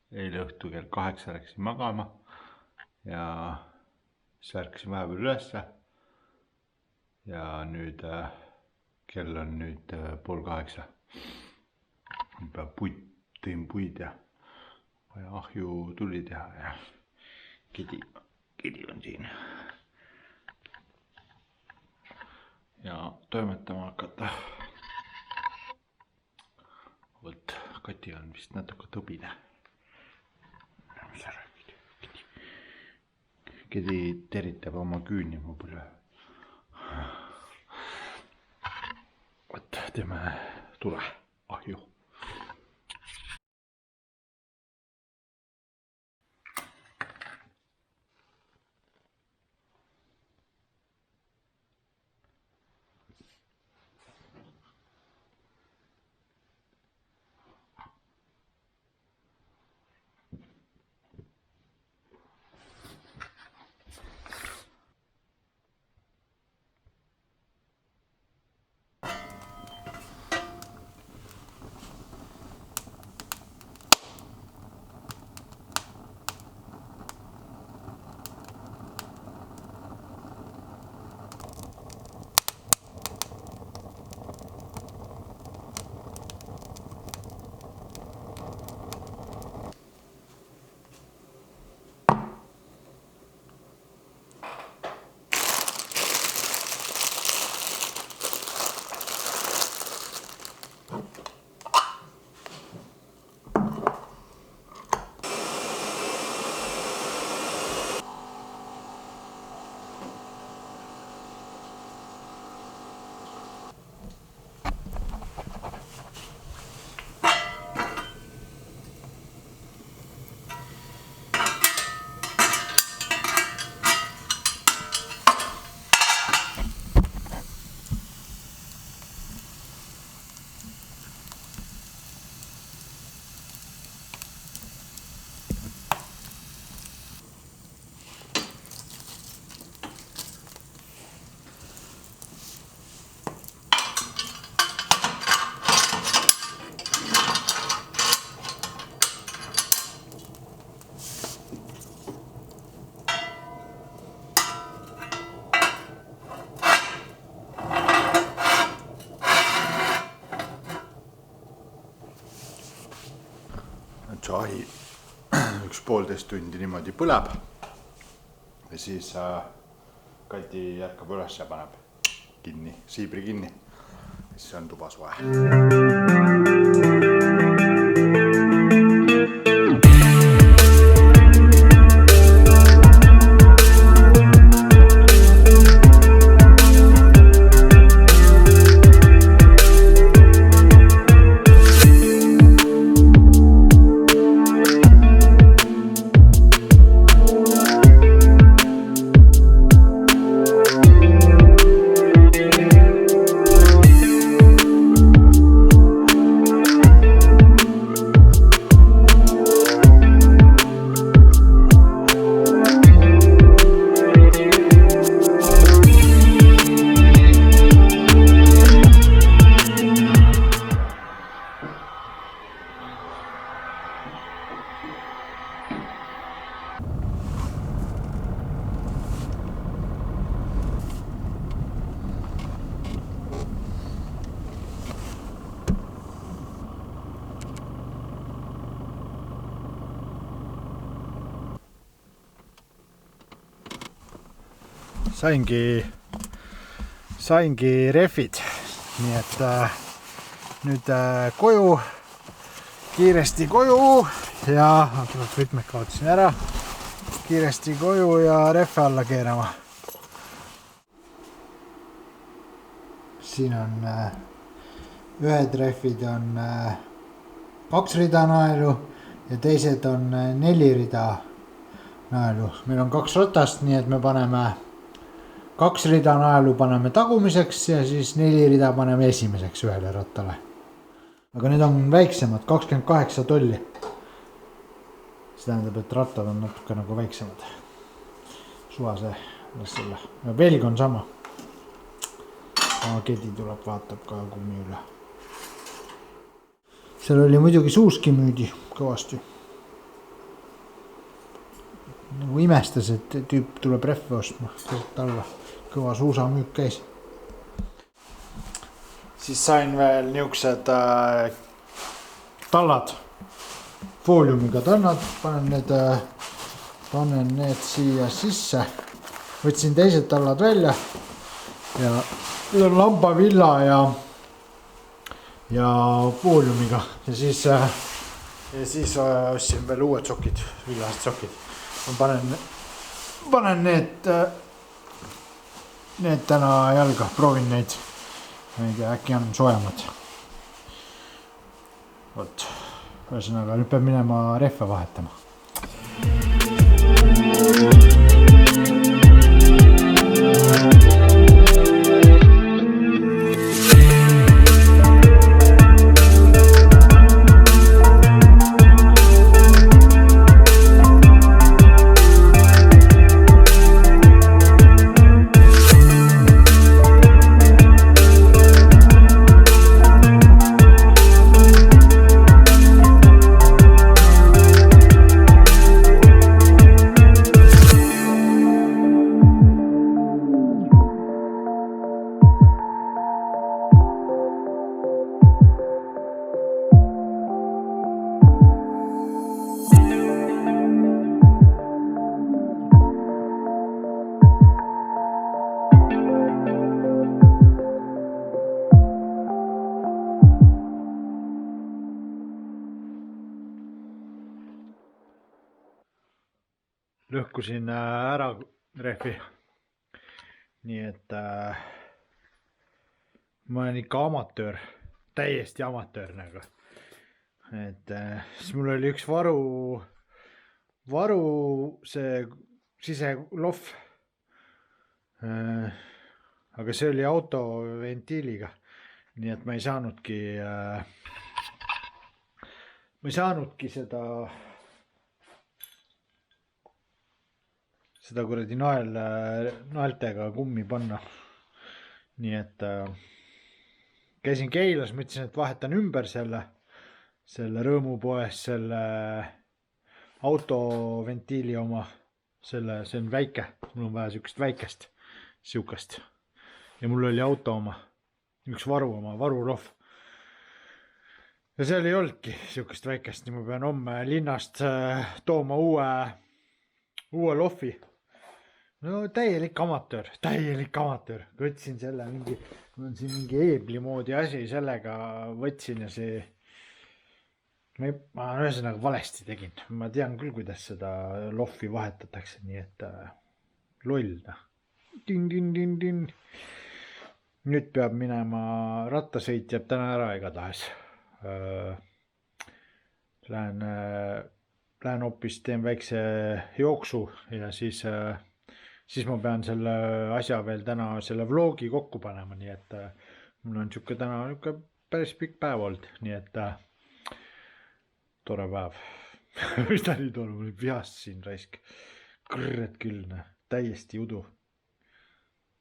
Eile õhtu kell 8 läksin magama ja siis ärkasin vahepeal ülesse ja nüüd kell on nüüd 7:30. Tõin puid ja vaja ahju tuli teha ja kedi on siin ja toimetama hakata. Vot Kati on vist natuke tõbine. Mis sa räägid? Kedi teritab oma küüni mu põle. Vot teeme tule ahju. See ahi 1,5 tundi niimoodi põleb ja siis Kati ärkab üles ja paneb kinni, siibri kinni. Siis on tuba soe. Saingi rehvid, nii et nüüd koju, kiiresti koju ja võtmed kaotasin ära, kiiresti koju ja rehve alla keerama. Siin on ühed rehvid on 2 rida naelu ja teised on 4 rida naelu. Meil on 2 ratast, nii et me paneme 2 rida naelu paneme tagumiseks ja siis 4 rida paneme esimeseks ühele rattale. Aga need on väiksemad, 28 tolli. See tähendab, et rattad on natuke nagu väiksemad. Suvase, las selle. Ja velg on sama. Kedi tuleb, vaatab ka kummi üle. Seal oli muidugi suuski müüdi kõvasti. nagu imestas, et tüüp tuleb rehve ostma keset alla. Kõva suusamüük käis. Siis sain veel niuksed tallad, fooliumiga tannad, panen need siia sisse. Võtsin teised tallad välja ja lambavilla ja fooliumiga ja siis ostsin veel uued sokid, villased sokid. Ma panen need täna jalga, proovin neid. Ma ei tea, äkki on soojamad. Vot, ühesõnaga nüüd peab minema rehve vahetama. Lõhkusin ära rehvi. Nii et ma olen ikka amatöör, täiesti amatöör nagu. Et siis mul oli üks varu see siselohv. Aga see oli auto ventiiliga. Nii et ma ei saanudki seda kuradi naeltega kummi panna. Nii et käisin Keilas, mõtlesin, et vahetan ümber selle rõõmupoes, selle autoventiili oma. See on väike, mul on vaja siukest. Ja mul oli auto oma, üks varulohv. Ja seal ei olnudki siukest väikest, nii ma pean homme linnast tooma uue lohvi. No täielik amatöör. Võtsin selle mul on siin mingi eebli moodi asi, sellega võtsin ja ma ühesõnaga valesti tegin. Ma tean küll, kuidas seda lohvi vahetatakse, nii et loll. Nüüd peab minema, rattasõit jääb täna ära igatahes. Lähen hoopis teen väikse jooksu ja siis ma pean selle asja veel täna selle vlogi kokku panema, nii et mul on täna päris pikk päev olnud, nii et tore päev. Mis ta nüüd on, mul vihast siin raisk. Kõrred küll, täiesti udu.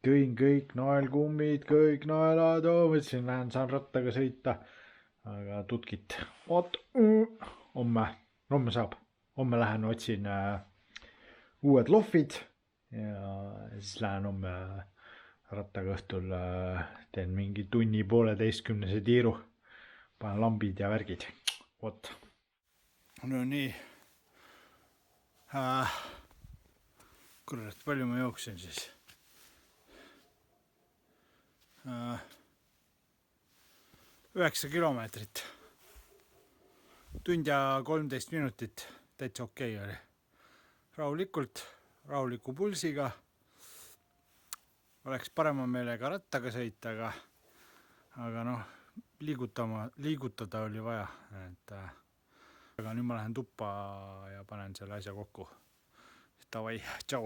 Tõin kõik naelkummid, kõik naelad, võtsin, saan rattaga sõita, aga tutkit. Homme saab. Homme lähen otsin uued lohvid. Ja siis lähen homme rattaga õhtul, teen mingi tunni 1,5 tiiru, panen lambid ja värgid. Vot. No nii. Kurat, palju ma jooksin siis? 9 kilomeetrit. Tund ja 13 minutit. Täitsa okei oli. Rahuliku pulsiga. Oleks parema meelega rattaga sõita, aga liigutada oli vaja. Aga nüüd ma lähen tuppa ja panen selle asja kokku. Davai, tšau!